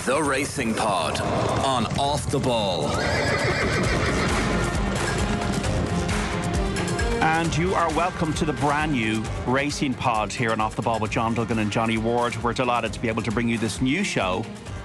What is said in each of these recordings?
The Racing Pod on Off the Ball. And you are welcome to the brand new Racing Pod here on Off the Ball with John Duggan and Johnny Ward. We're delighted to be able to bring you this new show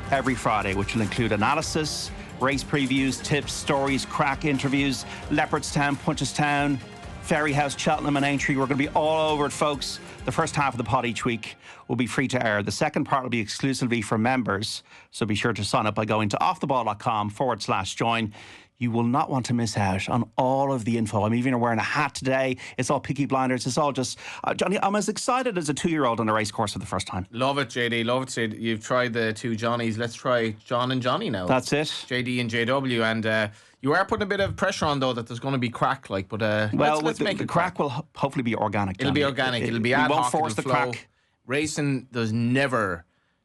every Friday, which will include analysis, race previews, tips, stories, crack interviews, Leopardstown, Punchestown, Ferryhouse, Cheltenham and Aintree. We're going to be all over it, folks. The first half of the pod each week will be free to air. The second part will be exclusively for members, so be sure to sign up by going to offtheball.com/join. You will not want to miss out on all of the info. I'm even wearing a hat today. It's all Peaky Blinders. It's all just... Johnny, I'm as excited as a 2-year-old on a race course for the first time. Love it, JD. Love it, Sid. You've tried the two Johnnies. Let's try John and Johnny now. That's it. JD and JW. And you are putting a bit of pressure on, though, that there's going to be crack, but let's make the it crack will hopefully be organic. It'll be organic. It'll be ad hoc. We won't force the crack. Racing, there's never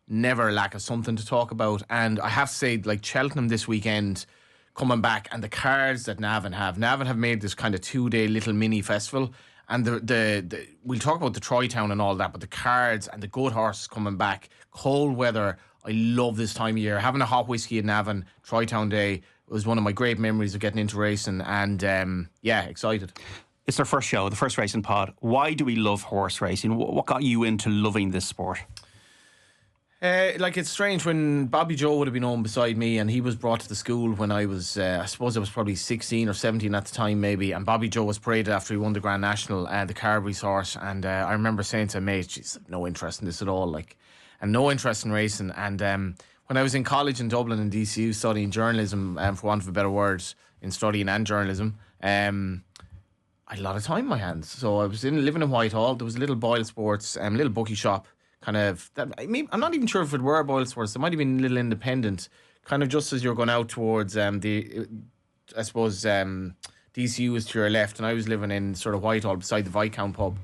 lack of something to talk about. And I have to say, like Cheltenham this weekend... coming back, and the cards that Navan have made this kind of 2-day little mini festival, and the we'll talk about the Troy Town and all that, but the cards and the good horses coming back, cold weather. I love this time of year. Having a hot whiskey at Navan, Troy Town Day, was one of my great memories of getting into racing, and excited. It's our first show, the first Racing Pod. Why do we love horse racing? What got you into loving this sport? It's strange when Bobby Joe would have been on beside me, and he was brought to the school when I was, I suppose I was probably 16 or 17 at the time maybe, and Bobby Joe was paraded after he won the Grand National, the Carberry's horse, and I remember saying to a mate, "Geez, no interest in this at all," and no interest in racing. And when I was in college in Dublin in DCU studying journalism, for want of a better word, in studying and journalism, I had a lot of time in my hands. So I was living in Whitehall. There was a little Boyle Sports, little bookie shop. Kind of that. I'm not even sure if it were Boyle Sports. It might have been a little independent. Kind of just as you're going out towards DCU was to your left, and I was living in sort of Whitehall beside the Viscount pub. And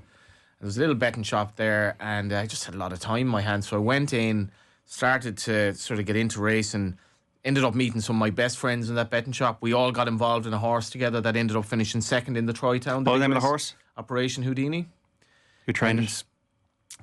there was a little betting shop there, and I just had a lot of time in my hands. So I went in, started to sort of get into racing. Ended up meeting some of my best friends in that betting shop. We all got involved in a horse together that ended up finishing second in the Troy Town. What was the name of the horse? Operation Houdini. Who trained it?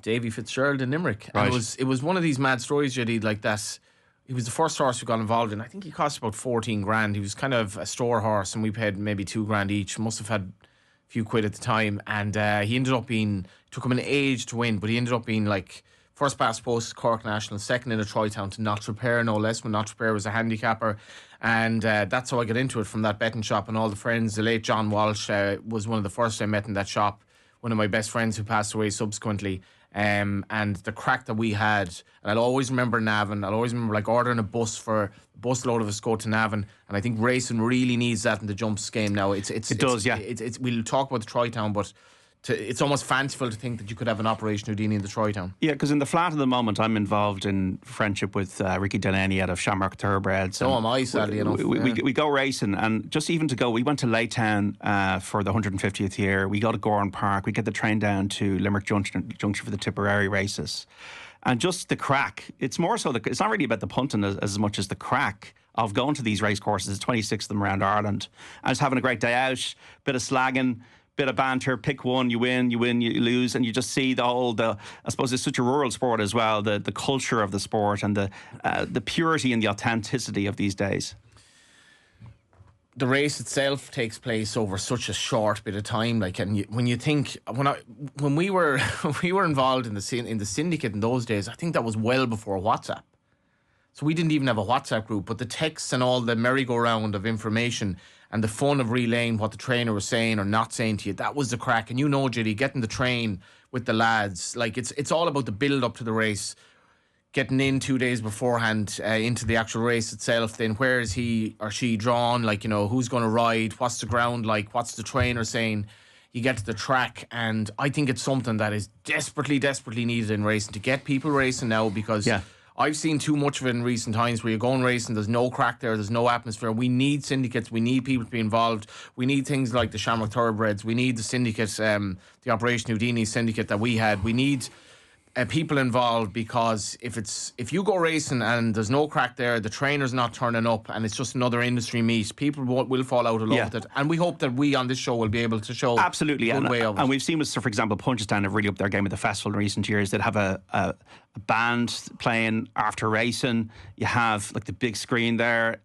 Davy Fitzgerald in Limerick. Right. And it was one of these mad stories, JD, like that. He was the first horse we got involved in. I think he cost about 14 grand. He was kind of a store horse, and we paid maybe 2 grand each. Must have had a few quid at the time. And he ended up being, took him an age to win, but he ended up being like first past post Cork National, second in a Troy Town to Notts Repair, no less, when Notts Repair was a handicapper. And that's how I got into it, from that betting shop and all the friends. The late John Walsh was one of the first I met in that shop. One of my best friends who passed away subsequently. And the crack that we had, and I'll always remember Navan. I'll always remember ordering a bus load of us go to Navan, and I think racing really needs that in the jumps game now. It does. We'll talk about the Troy Town, but it's almost fanciful to think that you could have an Operation Houdini in the Troy Town. Yeah, because in the flat at the moment, I'm involved in friendship with Ricky Delaney out of Shamrock Thoroughbreds. So am I, sadly enough. We go racing, and just even to go, we went to Laytown for the 150th year. We go to Gorn Park. We get the train down to Limerick Junction for the Tipperary races. And just the crack, it's more so, it's not really about the punting as much as the crack of going to these race courses. There's 26 of them around Ireland. And just having a great day out, bit of slagging, bit of banter, pick one, you win, you lose, and you just see I suppose it's such a rural sport as well, the culture of the sport and the purity and the authenticity of these days. The race itself takes place over such a short bit of time, when you think when we were involved in the syndicate in those days, I think that was well before WhatsApp. So we didn't even have a WhatsApp group, but the texts and all the merry-go-round of information and the fun of relaying what the trainer was saying or not saying to you, that was the crack. And JD, getting the train with the lads, it's all about the build-up to the race, getting in 2 days beforehand into the actual race itself. Then where is he or she drawn? Who's going to ride? What's the ground like? What's the trainer saying? You get to the track, and I think it's something that is desperately, desperately needed in racing, to get people racing now, because... Yeah. I've seen too much of it in recent times, where you're going racing, there's no crack there's no atmosphere. We need syndicates, we need people to be involved. We need things like the Shamrock Thoroughbreds, we need the syndicate, the Operation Houdini syndicate that we had. We need people involved, because if you go racing and there's no crack there, the trainer's not turning up, and it's just another industry meet, people will fall out of love with it. And we hope that we on this show will be able to show absolutely a good way of it. And we've seen with, for example, Punchestown have really upped their game at the festival in recent years. They'd have a a band playing after racing. You have like the big screen there.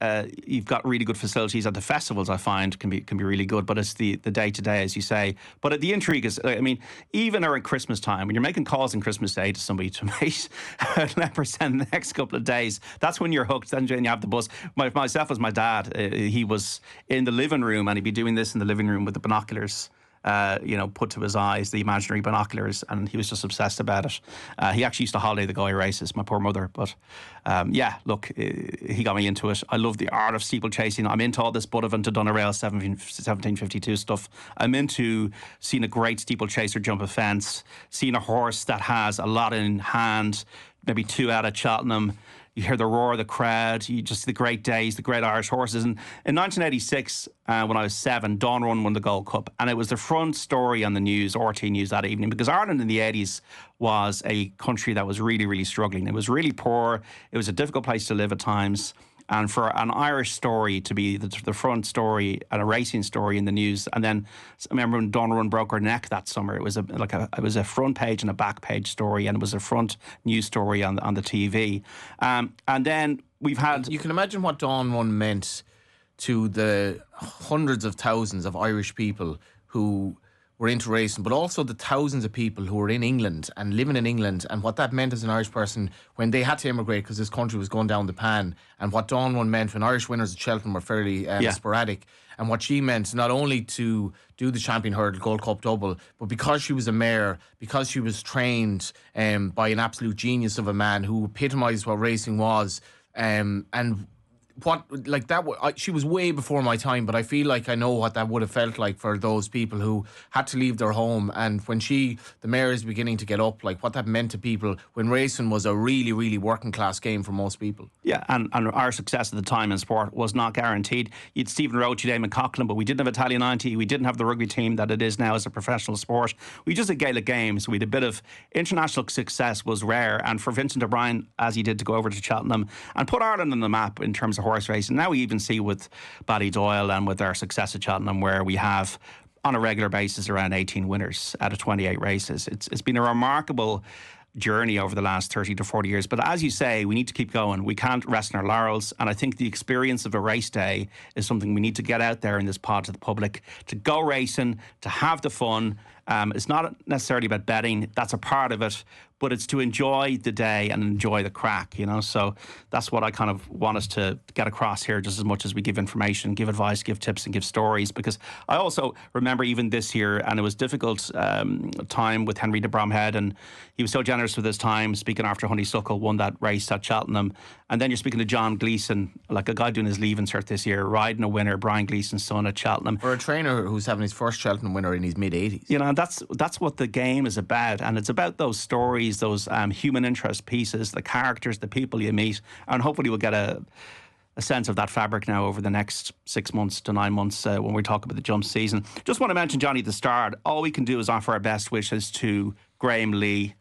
You've got really good facilities at the festivals. I find can be really good, but it's the day to day, as you say. But the intrigue is, I mean, even around Christmas time, when you're making calls on Christmas Day to somebody to make 11% the next couple of days, that's when you're hooked. Then you have the bus. Myself as my dad, he was in the living room, and he'd be doing this in the living room with the binoculars. Put to his eyes, the imaginary binoculars, and he was just obsessed about it. He actually used to holiday the Galway races, my poor mother. But he got me into it. I love the art of steeplechasing. I'm into all this Budovan to Doneraile 1752 stuff. I'm into seeing a great steeplechaser jump a fence, seeing a horse that has a lot in hand, maybe 2 out at Cheltenham. You hear the roar of the crowd. You just see the great days, the great Irish horses. And in 1986, when I was 7, Dawn Run won the Gold Cup. And it was the front story on the news, RT News that evening, because Ireland in the 80s was a country that was really, really struggling. It was really poor. It was a difficult place to live at times. And for an Irish story to be the front story and a racing story in the news, and then I remember when Dawn Run broke her neck that summer, it was a front page and a back page story, and it was a front news story on the TV. And then we've had. You can imagine what Dawn Run meant to the hundreds of thousands of Irish people who were into racing, but also the thousands of people who were in England and living in England, and what that meant as an Irish person when they had to immigrate because this country was going down the pan, and what Dawn Run meant when Irish winners at Cheltenham were fairly sporadic, and what she meant not only to do the Champion Hurdle Gold Cup double, but because she was a mare, because she was trained by an absolute genius of a man who epitomised what racing was, and what like that she was way before my time, but I feel like I know what that would have felt like for those people who had to leave their home. And when the mare is beginning to get up, like what that meant to people when racing was a really, really working class game for most people. Yeah, and our success at the time in sport was not guaranteed. You'd Stephen Roach, you'd Eamon Coughlin, but we didn't have Italia 90, we didn't have the rugby team that it is now as a professional sport. We just had Gaelic games. We had a bit of international success was rare, and for Vincent O'Brien, as he did, to go over to Cheltenham and put Ireland on the map in terms of horse racing. Now we even see with Ballydoyle and with our success at Cheltenham, where we have on a regular basis around 18 winners out of 28 races. It's been a remarkable journey over the last 30 to 40 years. But as you say, we need to keep going. We can't rest on our laurels. And I think the experience of a race day is something we need to get out there in this pod to the public, to go racing, to have the fun. It's not necessarily about betting. That's a part of it. But it's to enjoy the day and enjoy the crack, So that's what I kind of want us to get across here, just as much as we give information, give advice, give tips and give stories. Because I also remember even this year, and it was difficult time with Henry de Bromhead, and he was so generous with his time, speaking after Honeysuckle won that race at Cheltenham. And then you're speaking to John Gleeson, like a guy doing his leave insert this year, riding a winner, Brian Gleeson's son at Cheltenham. For a trainer who's having his first Cheltenham winner in his mid-80s. That's what the game is about. And it's about those stories, those human interest pieces, the characters, the people you meet, and hopefully we'll get a sense of that fabric now over the next 6 months to 9 months when we talk about the jump season. Just want to mention, Johnny, at the start, all we can do is offer our best wishes to Graeme Lee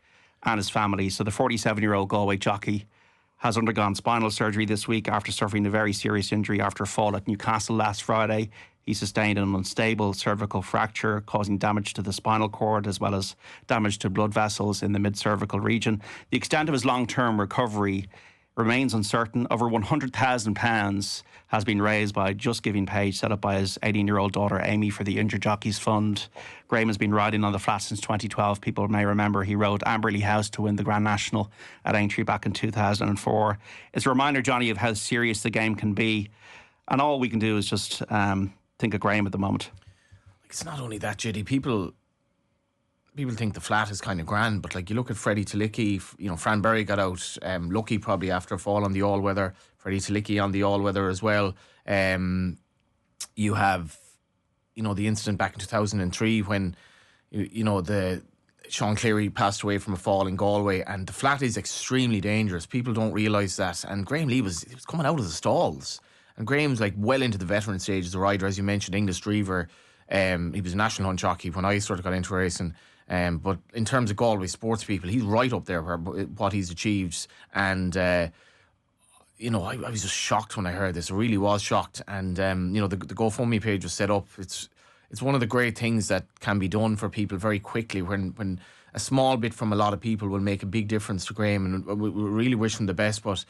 and his family. So the 47-year-old Galway jockey has undergone spinal surgery this week after suffering a very serious injury after a fall at Newcastle last Friday. He sustained an unstable cervical fracture, causing damage to the spinal cord as well as damage to blood vessels in the mid-cervical region. The extent of his long-term recovery remains uncertain. Over £100,000 has been raised by a Just Giving page set up by his 18-year-old daughter Amy for the Injured Jockeys Fund. Graeme has been riding on the flat since 2012. People may remember he rode Amberley House to win the Grand National at Aintree back in 2004. It's a reminder, Johnny, of how serious the game can be. And all we can do is just think of Graeme at the moment. It's not only that, JD. People think the flat is kind of grand, but like you look at Freddie Talicki, Fran Berry got out lucky probably after a fall on the all-weather. Freddie Talicki on the all-weather as well. You have, the incident back in 2003 when, the Sean Cleary passed away from a fall in Galway, and the flat is extremely dangerous. People don't realise that. And Graeme Lee was coming out of the stalls. And Graham's like well into the veteran stage as a rider, as you mentioned, English Drever. He was a national hunt jockey when I sort of got into racing. But in terms of Galway sports people, he's right up there what he's achieved. And, I was just shocked when I heard this. I really was shocked. And, the GoFundMe page was set up. It's one of the great things that can be done for people very quickly when a small bit from a lot of people will make a big difference to Graeme, and we really wish him the best. But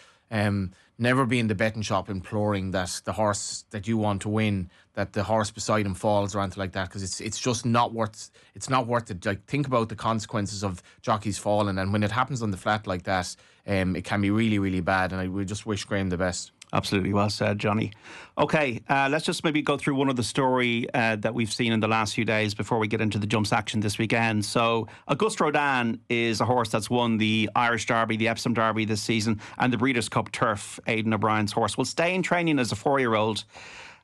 never be in the betting shop imploring that the horse that you want to win, that the horse beside him falls or anything like that, because it's just not worth. It's not worth it. Like, think about the consequences of jockeys falling, and when it happens on the flat like that, it can be really, really bad. And we just wish Graeme the best. Absolutely well said, Johnny. Okay, let's just maybe go through one of the story that we've seen in the last few days before we get into the jumps action this weekend. So, August Rodan is a horse that's won the Irish Derby, the Epsom Derby this season, and the Breeders' Cup Turf. Aidan O'Brien's horse will stay in training as a 4-year-old.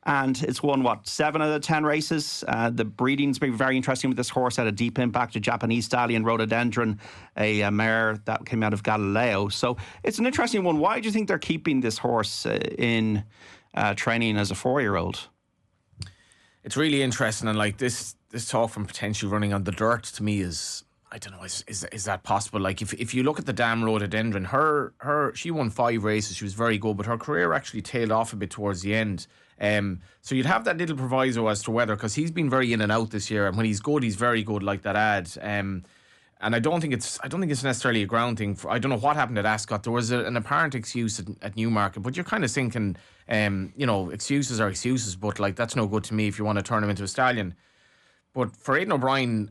And it's won, 7 out of 10 races. The breeding's been very interesting with this horse. Had a Deep Impact, a Japanese stallion, Rhododendron, a mare that came out of Galileo. So it's an interesting one. Why do you think they're keeping this horse in training as a 4-year-old? It's really interesting. And like this talk from potentially running on the dirt, to me, is, I don't know, is that possible? Like, if you look at the Dam Rhododendron, she won 5 races. She was very good, but her career actually tailed off a bit towards the end. So you'd have that little proviso as to whether, because he's been very in and out this year, and when he's good, he's very good, like that ad. And I don't think it's necessarily a ground thing. I don't know what happened at Ascot. There was an apparent excuse at Newmarket, but you're kind of thinking, excuses are excuses, but like, that's no good to me if you want to turn him into a stallion. But for Aidan O'Brien,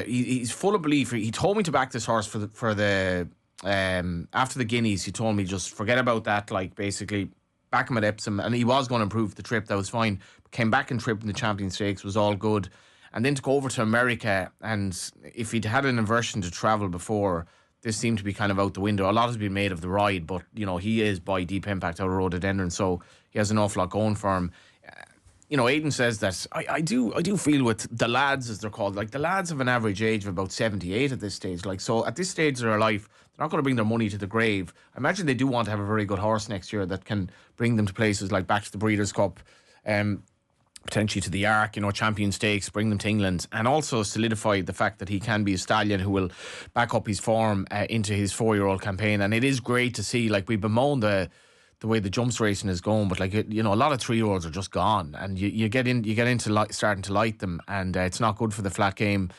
he's full of belief. He told me to back this horse for the after the Guineas. He told me just forget about that. Like, basically, back him at Epsom, and he was going to improve the trip. That was fine. Came back and trip in the Champion Stakes, was all good. And then to go over to America, and if he'd had an aversion to travel before, this seemed to be kind of out the window. A lot has been made of the ride, but he is by Deep Impact out of Rhododendron, so he has an awful lot going for him. Aidan says that I do feel with the lads, as they're called, like, the lads have an average age of about 78 at this stage. Like, so at this stage of their life, they're not going to bring their money to the grave. I imagine they do want to have a very good horse next year that can bring them to places like back to the Breeders' Cup, potentially to the Arc, Champion Stakes, bring them to England, and also solidify the fact that he can be a stallion who will back up his form into his 4-year-old campaign. And it is great to see, like, we bemoan the way the jumps racing is going, but like, a lot of 3-year-olds are just gone, and you get into starting to like them, and it's not good for the flat game.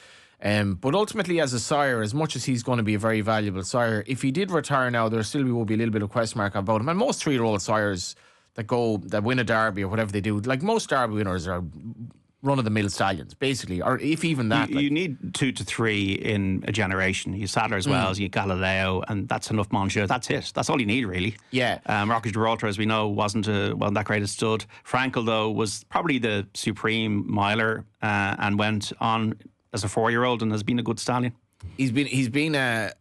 But ultimately, as a sire, as much as he's going to be a very valuable sire, if he did retire now, there still will be a little bit of question mark about him. And most 3-year-old sires that win a derby or whatever they do, like, most derby winners are run-of-the-mill stallions, basically, or if even that. You need 2 to 3 in a generation. You Sadler's Wells, you Galileo, and that's enough Monsieur. That's it. That's all you need, really. Yeah. Rocky Gibraltar, as we know, wasn't that great a stud. Frankel, though, was probably the supreme miler and went on as a 4-year-old and has been a good stallion. He's going to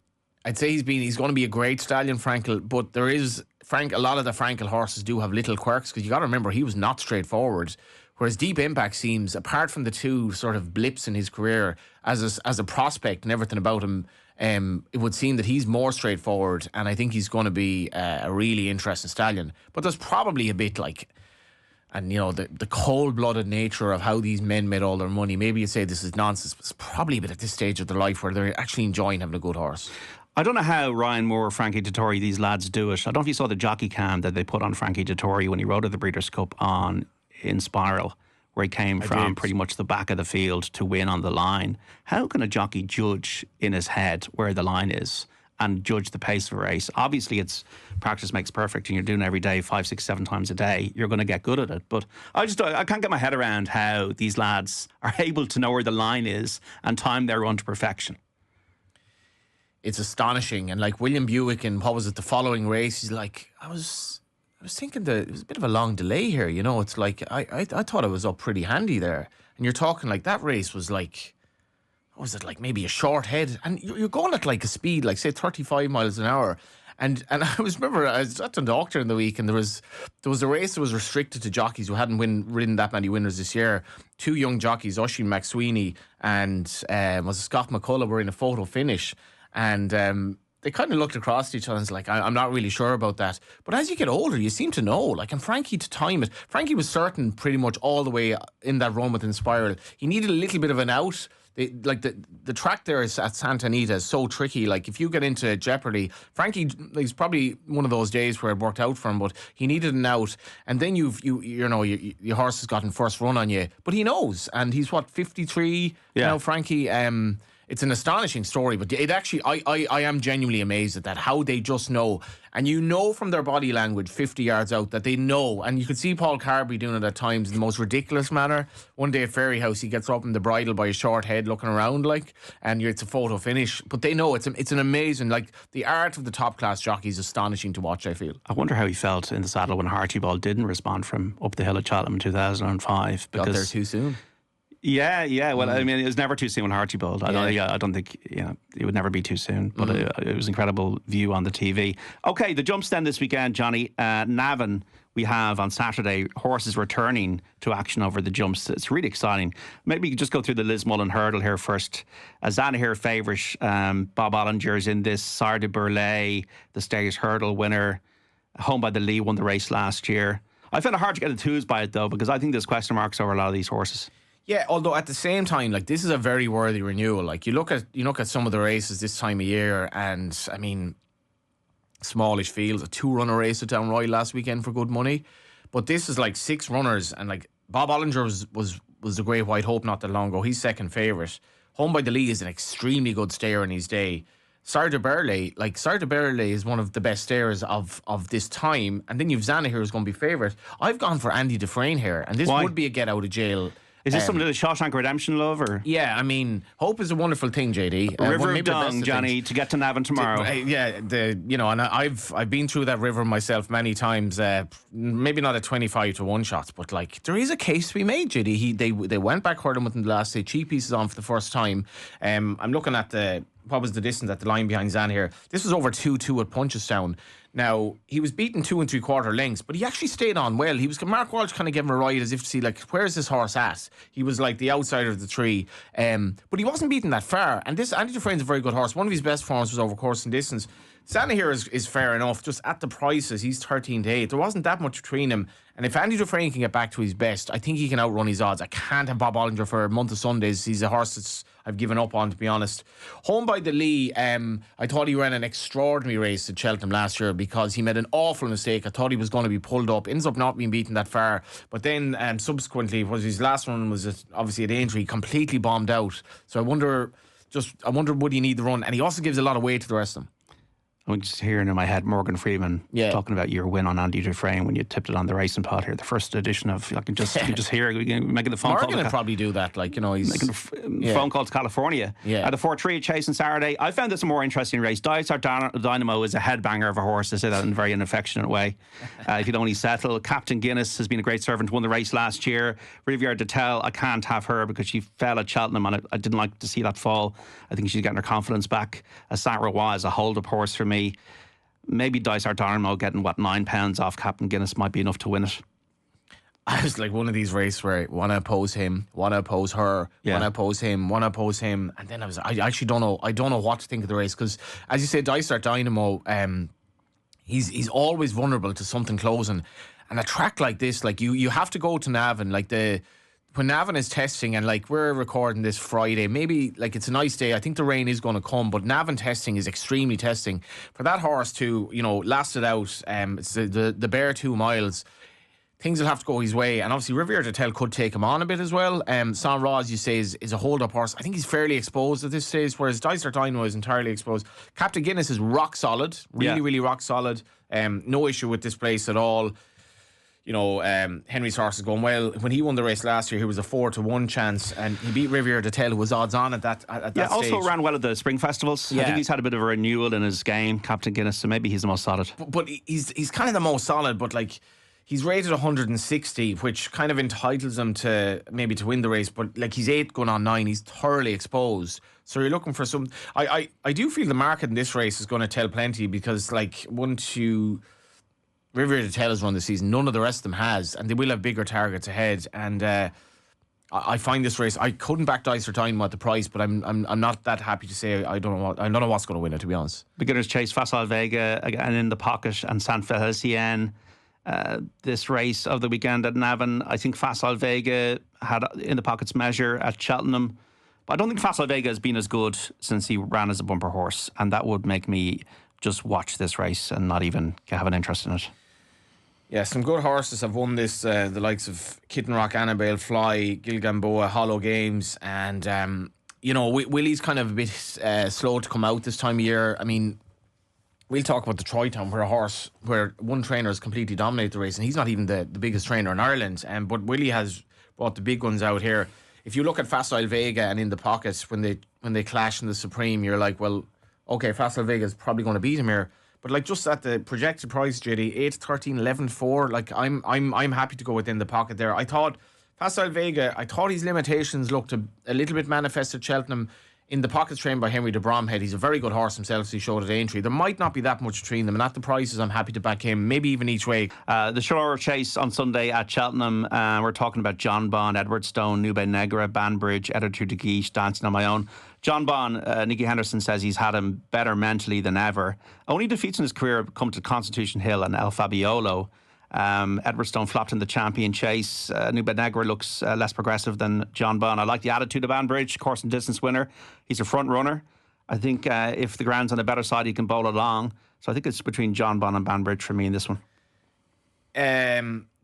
be a great stallion, Frankel, but there is a lot of the Frankel horses do have little quirks, because you got to remember, he was not straightforward. Whereas Deep Impact seems, apart from the 2 sort of blips in his career as a prospect and everything about him, it would seem that he's more straightforward, and I think he's going to be a really interesting stallion. But there's probably a bit like, and the cold-blooded nature of how these men made all their money. Maybe you'd say this is nonsense, but it's probably a bit at this stage of their life where they're actually enjoying having a good horse. I don't know how Ryan Moore, Frankie Dettori, these lads do it. I don't know if you saw the jockey cam that they put on Frankie Dettori when he rode at the Breeders' Cup in Spiral, where he came from pretty much the back of the field to win on the line. How can a jockey judge in his head where the line is and judge the pace of a race? Obviously, it's practice makes perfect, and you're doing it every day 5, 6, 7 times a day. You're going to get good at it. But I can't get my head around how these lads are able to know where the line is and time their run to perfection. It's astonishing. And like William Buick, and what was it, the following race, he's like, I was thinking that it was a bit of a long delay here. It's like, I thought it was up pretty handy there. And you're talking like that race was like, what was it, like maybe a short head? And you're going at like a speed, like say 35 miles an hour. And I remember I was at the doctor in the week, and there was a race that was restricted to jockeys who hadn't ridden that many winners this year. 2 young jockeys, Oisin McSweeney and was it Scott McCullough, were in a photo finish. And they kind of looked across at each other and was like, I'm not really sure about that. But as you get older, you seem to know. Like, and Frankie, to time it, Frankie was certain pretty much all the way in that run within Spiral. He needed a little bit of an out. The track there is at Santa Anita is so tricky. Like, if you get into jeopardy, Frankie, it's probably one of those days where it worked out for him, but he needed an out. And then your horse has gotten first run on you. But he knows, and he's 53 now, Frankie. it's an astonishing story, but it actually, I am genuinely amazed at that, how they just know. And you know from their body language 50 yards out that they know. And you could see Paul Carby doing it at times in the most ridiculous manner. One day at Fairyhouse, he gets up in the bridle by his short head looking around and it's a photo finish. But they know it's an amazing, the art of the top class jockey is astonishing to watch, I feel. I wonder how he felt in the saddle when Archibald didn't respond from up the hill at Cheltenham in 2005. Got there too soon. Yeah. Well, I mean, it was never too soon with Archibald. I don't think it would never be too soon. But it was an incredible view on the TV. Okay, the jumps then this weekend, Johnny. Navan, we have on Saturday horses returning to action over the jumps. It's really exciting. Maybe you could just go through the Lismullen hurdle here first. Zanahiyr favourite, Bob Ollinger's in this. Sire de Burley, the Stayers hurdle winner. Home by the Lee won the race last year. I found it hard to get enthused by it though, because I think there's question marks over a lot of these horses. Yeah, although at the same time, this is a very worthy renewal. You look at some of the races this time of year, and I mean, smallish fields, a 2-runner race at Down Royal last weekend for good money, but this is 6 runners, and Bob Ollinger was the Great White Hope not that long ago. He's second favourite. Home by the Lee is an extremely good stayer in his day. Sire de Burley, is one of the best stayers of this time, and then you've Zanahiyr who's going to be favourite. I've gone for Andy Dufresne here, and this would be a get out of jail. Is this something of the Shawshank Redemption love? Or? Yeah, I mean, hope is a wonderful thing, JD. River of Dung, Johnny, to get to Navan tomorrow. And I've been through that river myself many times. Maybe not at 25-1 shots, but there is a case to be made, JD. They went back hurdling with him the last day. Cheap pieces on for the first time. I'm looking at what was the distance at the line behind Zanahiyr. This was over 2-2 at Punchestown. Now, he was beaten 2 3/4 lengths, but he actually stayed on well. Mark Walsh kind of gave him a ride as if to see, where's this horse at? He was the outsider of the tree. But he wasn't beaten that far. And this Andy Dufresne's a very good horse. One of his best forms was over course and distance. Zanahiyr is fair enough, just at the prices. He's 13-8. There wasn't that much between them. And if Andy Dufresne can get back to his best, I think he can outrun his odds. I can't have Bob Ollinger for a month of Sundays. He's a horse that's I've given up on, to be honest. Home by the Lee, I thought he ran an extraordinary race at Cheltenham last year because he made an awful mistake. I thought he was going to be pulled up. Ends up not being beaten that far. But then subsequently, his last run was obviously a danger. He completely bombed out. So I wonder would he need the run? And he also gives a lot of weight to the rest of them. I'm just hearing in my head Morgan Freeman talking about your win on Andy Dufresne when you tipped it on the racing pod here, the first edition of. You can just hear making the phone call. Morgan would probably do that, he's making a phone call to California. At the 4-3 chase on Saturday, I found this a more interesting race. Dysart Dynamo is a headbanger of a horse. I say that in a very unaffectionate way. If you'd only settle, Captain Guinness has been a great servant. Won the race last year. Riviere de Tel, I can't have her because she fell at Cheltenham and I didn't like to see that fall. I think she's getting her confidence back. Saint Roy is a hold-up horse for me. Maybe Dysart Dynamo getting £9 off Captain Guinness might be enough to win it. I was one of these races where I want to oppose him, want to oppose her, want to oppose him, want to oppose him, and then I actually don't know. I don't know what to think of the race because, as you say, Dysart Dynamo, he's always vulnerable to something closing, and a track like this, you have to go to Navan, when Navan is testing, and we're recording this Friday, maybe it's a nice day. I think the rain is going to come, but Navan testing is extremely testing for that horse to last it out. It's the bare 2 miles. Things will have to go his way, and obviously Riviere de Tel could take him on a bit as well. Saint Roy, as you say, is a hold-up horse. I think he's fairly exposed at this stage, whereas Dysart Dynamo is entirely exposed. Captain Guinness is rock solid, really rock solid. No issue with this place at all. Henry's horse is going well. When he won the race last year, he was a 4-1 chance, and he beat Riviere de Tel, who was odds on at that stage. Also ran well at the spring festivals. I think he's had a bit of a renewal in his game, Captain Guinness, so maybe he's the most solid. But he's kind of the most solid, but he's rated 160, which kind of entitles him to maybe to win the race, but he's 8 going on 9. He's thoroughly exposed. So you're looking for some. I do feel the market in this race is going to tell plenty because Riviere de Tel has run this season. None of the rest of them has, and they will have bigger targets ahead. And I find this race, I couldn't back Dysart Dynamo at the price, but I'm not that happy to say I don't know what's going to win it, to be honest. Beginner's Chase, Facile Vega again in the pocket, and San Felicien. This race of the weekend at Navan, I think Facile Vega had in the pockets measure at Cheltenham, but I don't think Facile Vega has been as good since he ran as a bumper horse, and that would make me just watch this race and not even have an interest in it. Yeah, some good horses have won this, the likes of Kitten Rock, Annabelle Fly, Gilgamboa, Hollow Games, and Willie's kind of a bit slow to come out this time of year. I mean, we'll talk about the Troytown, where one trainer has completely dominated the race, and he's not even the biggest trainer in Ireland. But Willie has brought the big guns out here. If you look at Facile Vega and In the Pocket, when they clash in the Supreme, you're like, well, okay, Facile Vega is probably going to beat him here. But like just at the projected price, JD, 8-13, 11-4, like I'm happy to go within the pocket there. I thought Facile Vega, his limitations looked a little bit manifest at Cheltenham. In the Pockets trained by Henry de Bromhead, he's a very good horse himself, as he showed at Aintree. There might not be that much between them, and at the prices, I'm happy to back him, maybe even each way. The Shore Chase on Sunday at Cheltenham. We're talking about John Bond, Edward Stone, Nube Negra, Banbridge, Editor de Guiche, Dancing on My Own. John Bond, Nicky Henderson says he's had him better mentally than ever. Only defeats in his career come to Constitution Hill and El Fabiolo. Edward Stone flopped in the Champion Chase. Nube Negra looks less progressive than John Bond. I like the attitude of Banbridge, course and distance winner. He's a front runner. I think if the ground's on the better side, he can bowl along. So I think it's between John Bond and Banbridge for me in this one.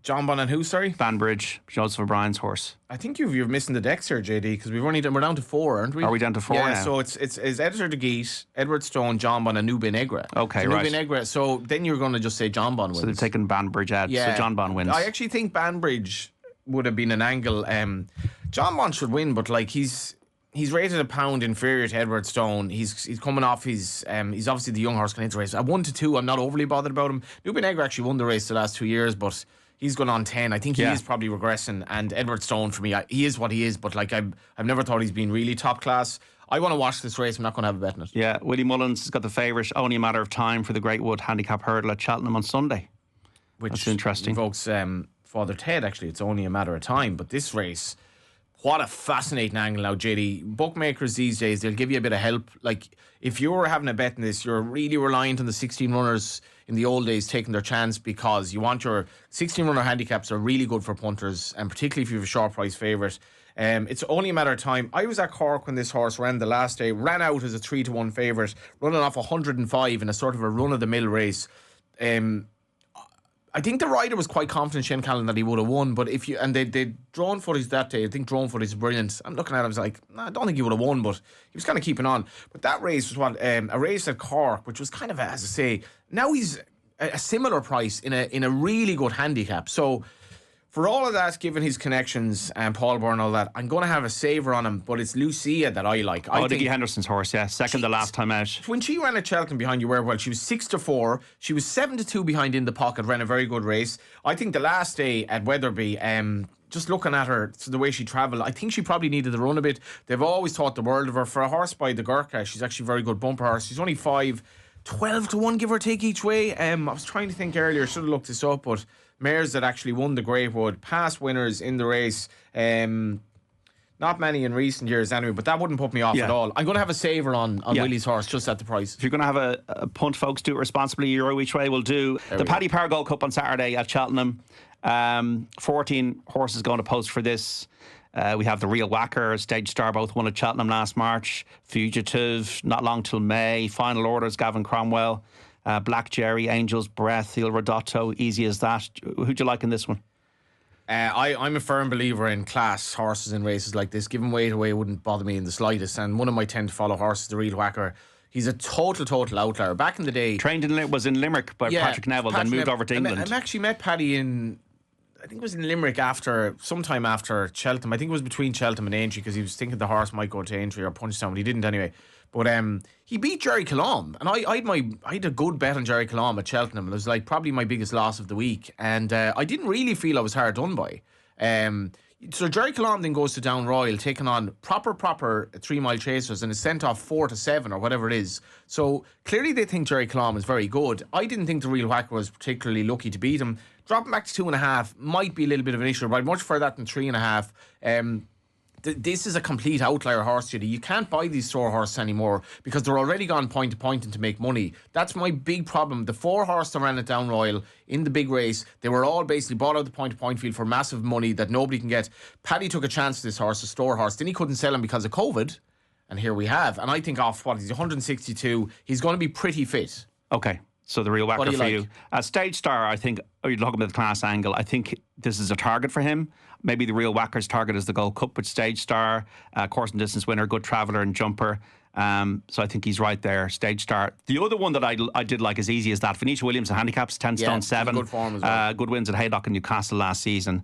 John Bond and who, sorry? Banbridge, Joseph O'Brien's horse. I think you're missing the decks here, JD, because we're down to 4, aren't we? Are we down to 4 now? Yeah, so it's Editor de Guiche, Edward Stone, John Bond and Nube Negra. Okay, so right. Nube Negra, so then you're going to just say John Bond wins. So they've taken Banbridge out, so John Bond wins. I actually think Banbridge would have been an angle. John Bond should win, but like he's rated a pound inferior to Edward Stone. He's coming off he's obviously the young horse going into the race. At 1-2, I'm not overly bothered about him. Nube Negra actually won the race the last 2 years, but he's gone on 10. I think he is probably regressing. And Edward Stone, for me, he is what he is. But like I've never thought he's been really top class. I want to watch this race. I'm not going to have a bet on it. Yeah, Willie Mullins has got the favourite. Only a matter of time for the Great Wood Handicap Hurdle at Cheltenham on Sunday. That's interesting. Invokes Father Ted, actually. It's only a matter of time. But this race, what a fascinating angle now, JD. Bookmakers these days, they'll give you a bit of help. Like, if you're having a bet in this, you're really reliant on the 16 runners in the old days taking their chance, because you want your 16 runner handicaps are really good for punters, and particularly if you have a short price favourite. It's only a matter of time. I was at Cork when this horse ran the last day, ran out as a 3-1 favourite, running off 105 in a sort of a run-of-the-mill race. I think the rider was quite confident, Shane Callan, that he would have won, but they drone footage that day. I think drone footage is brilliant. I'm looking at it, I was like, I don't think he would have won, but he was kind of keeping on. But that race was a race at Cork, which was kind of, as I say, now he's a similar price in a really good handicap. So for all of that, given his connections and Paul Byrne and all that, I'm going to have a saver on him, but it's Lucia that I like. Nicky Henderson's horse, yeah. Second the last time out. When she ran at Cheltenham behind you, well, she was 6-4. She was 7-2 behind In the Pocket, ran a very good race. I think the last day at Wetherby, just looking at her, so the way she travelled, I think she probably needed the run a bit. They've always thought the world of her. For a horse by the Gurkha, she's actually a very good bumper horse. She's only 12-1, give or take each way. I was trying to think earlier, should have looked this up, but mares that actually won the Great Wood, past winners in the race, not many in recent years anyway, but that wouldn't put me off at all. I'm going to have a saver on Willie's horse just at the price. If you're going to have a punt, folks, do it responsibly. Euro each way will do. The Paddy Power Gold Cup on Saturday at Cheltenham. 14 horses going to post for this. We have the Real Whacker, Stage Star, both won at Cheltenham last March. Fugitive, not long till May. Final Orders, Gavin Cromwell. Black Jerry, Angel's Breath, Il Rodotto, Easy as That. Who'd you like in this one? I'm a firm believer in class horses in races like this. Giving weight away wouldn't bother me in the slightest. And one of my 10 to follow horses, the Real Whacker, he's a total outlier. Back in the day, was in Limerick by Patrick Neville, then moved over to England. I actually met Paddy I think it was in Limerick sometime after Cheltenham. I think it was between Cheltenham and Aintree, because he was thinking the horse might go to Aintree or Punchestown, but he didn't anyway. But he beat Jerry Colombe, and I had a good bet on Jerry Colombe at Cheltenham. It was like probably my biggest loss of the week, and I didn't really feel I was hard done by. So Jerry Colombe then goes to Down Royal, taking on proper 3-mile chasers, and is sent off 4-7 or whatever it is. So clearly they think Jerry Colombe is very good. I didn't think the Real Whacker was particularly lucky to beat him. Dropping back to 2.5 might be a little bit of an issue, but I'd much prefer that than 3.5. This is a complete outlier horse, Judy. You can't buy these store horses anymore because they're already gone point to point and to make money. That's my big problem. The 4 horses that ran at Down Royal in the big race, they were all basically bought out of the point to point field for massive money that nobody can get. Paddy took a chance with this horse, a store horse. Then he couldn't sell him because of COVID, and here we have. And I think he's 162. He's going to be pretty fit. Okay. So the real whacker do you for like? you. Stage Star, I think, you're talking about the class angle. I think this is a target for him. Maybe the real whacker's target is the Gold Cup, but Stage Star, course and distance winner, good traveller and jumper. So I think he's right there. Stage Star. The other one that I did like as easy as that, Venetia Williams, the handicaps, 10 stone 7. Good form as well. Good wins at Haydock and Newcastle last season.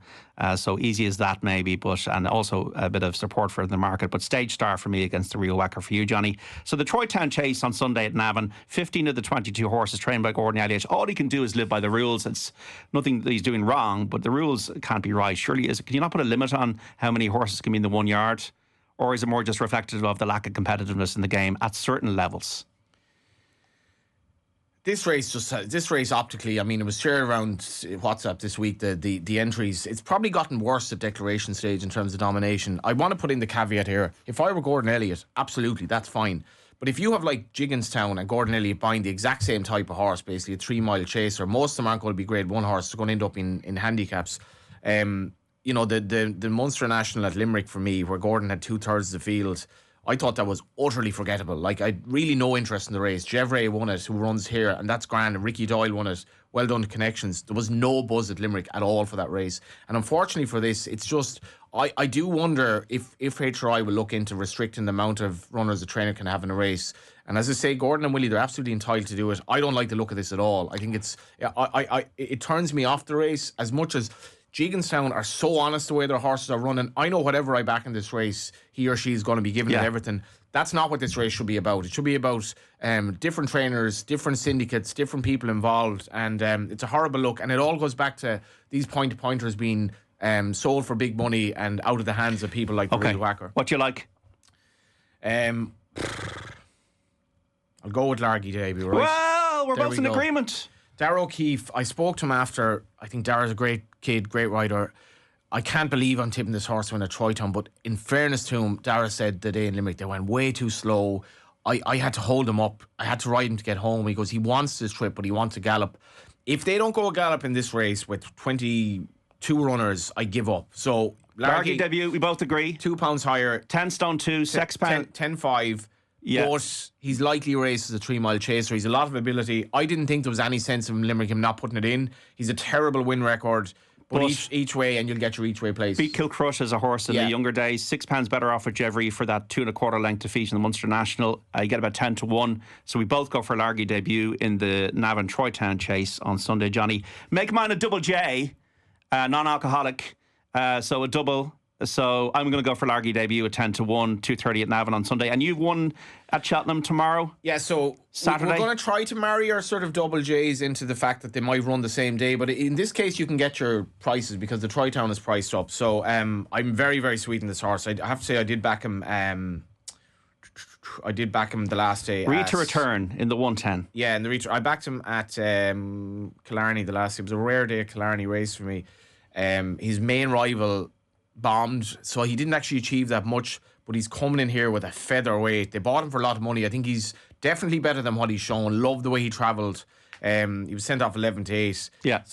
So easy as that maybe, but and also a bit of support for the market. But Stage Star for me against the real whacker for you, Johnny. So the Troy Town Chase on Sunday at Navan, 15 of the 22 horses trained by Gordon Elliott. All he can do is live by the rules. It's nothing that he's doing wrong, but the rules can't be right. Surely, can you not put a limit on how many horses can be in the 1 yard? Or is it more just reflective of the lack of competitiveness in the game at certain levels? This race optically, I mean, it was shared around WhatsApp this week, the entries. It's probably gotten worse at declaration stage in terms of domination. I want to put in the caveat here. If I were Gordon Elliott, absolutely, that's fine. But if you have like Jigginstown and Gordon Elliott buying the exact same type of horse, basically a 3 mile chaser, most of them aren't going to be grade 1 horses, they're going to end up in handicaps. You know, the Munster National at Limerick for me, where Gordon had 2/3 of the field, I thought that was utterly forgettable. Like, I'd really no interest in the race. Jevray won it, who runs here, and that's grand. And Ricky Doyle won it. Well done to Connections. There was no buzz at Limerick at all for that race. And unfortunately for this, it's just, I do wonder if HRI will look into restricting the amount of runners a trainer can have in a race. And as I say, Gordon and Willie, they're absolutely entitled to do it. I don't like the look of this at all. I think it turns me off the race as much as Jigginstown are so honest the way their horses are running. I know whatever I back in this race, he or she is going to be giving it everything. That's not what this race should be about. It should be about different trainers, different syndicates, different people involved. And it's a horrible look. And it all goes back to these point-to-pointers being sold for big money and out of the hands of people like the real whacker. What do you like? I'll go with Largy debut, right? Well, we're both in agreement. Darragh O'Keefe, I spoke to him after. I think Darragh's a great kid, great rider. I can't believe I'm tipping this horse to win at Troy Town, but in fairness to him, Darragh said the day in Limerick they went way too slow. I had to hold him up. I had to ride him to get home. He goes, he wants this trip, but he wants to gallop. If they don't go gallop in this race with 22 runners, I give up. So Largy debut, we both agree. £2 higher. 10 stone 2, Sexpan. 10-5. Yeah. But he's likely raced as a 3 mile chaser. He's a lot of ability. I didn't think there was any sense of Limerick him not putting it in. He's a terrible win record. But each way, and you'll get your each way place. Beat Kilcrush as a horse in the younger days. £6 better off with Jevry for that 2 1/4 length defeat in the Munster National. You get about 10-1. So we both go for Largy debut in the Navan Troy Town Chase on Sunday, Johnny. Make mine a double J, non-alcoholic. So a double. So I'm going to go for Largy debut at 10-1, 2:30 at Navan on Sunday. And you've won at Cheltenham tomorrow. Yeah, so Saturday. We're going to try to marry our sort of double J's into the fact that they might run the same day. But in this case, you can get your prices because the Troy Town is priced up. So I'm very, very sweet in this horse. I have to say I did back him. I did back him the last day. Read to return in the 110. Yeah, in the return. I backed him at Killarney the last day. It was a rare day at Killarney race for me. His main rival bombed, so he didn't actually achieve that much, but he's coming in here with a featherweight. They bought him for a lot of money. I think he's definitely better than what he's shown. Love the way he travelled. He was sent off 11-8. Yeah.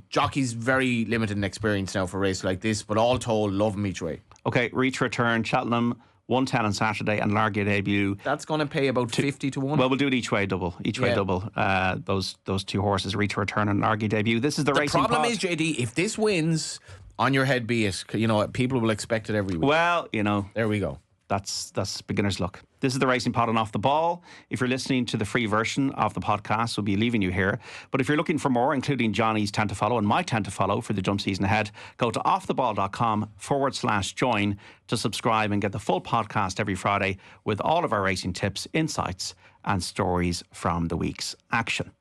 Jockey's very limited in experience now for a race like this, but all told, love him each way. Okay, reach return, Cheltenham, 110 on Saturday, and Largy debut. That's going to pay about 50-1. Well, we'll do it each way double. Those two horses, reach return and Largy debut. This is the racing problem pod. is, JD, if this wins, on your head be it. You know, people will expect it every week. Well, you know. There we go. That's beginner's luck. This is the Racing Pod on Off the Ball. If you're listening to the free version of the podcast, we'll be leaving you here. But if you're looking for more, including Johnny's 10 to follow and my 10 to follow for the jump season ahead, go to offtheball.com/join to subscribe and get the full podcast every Friday with all of our racing tips, insights, and stories from the week's action.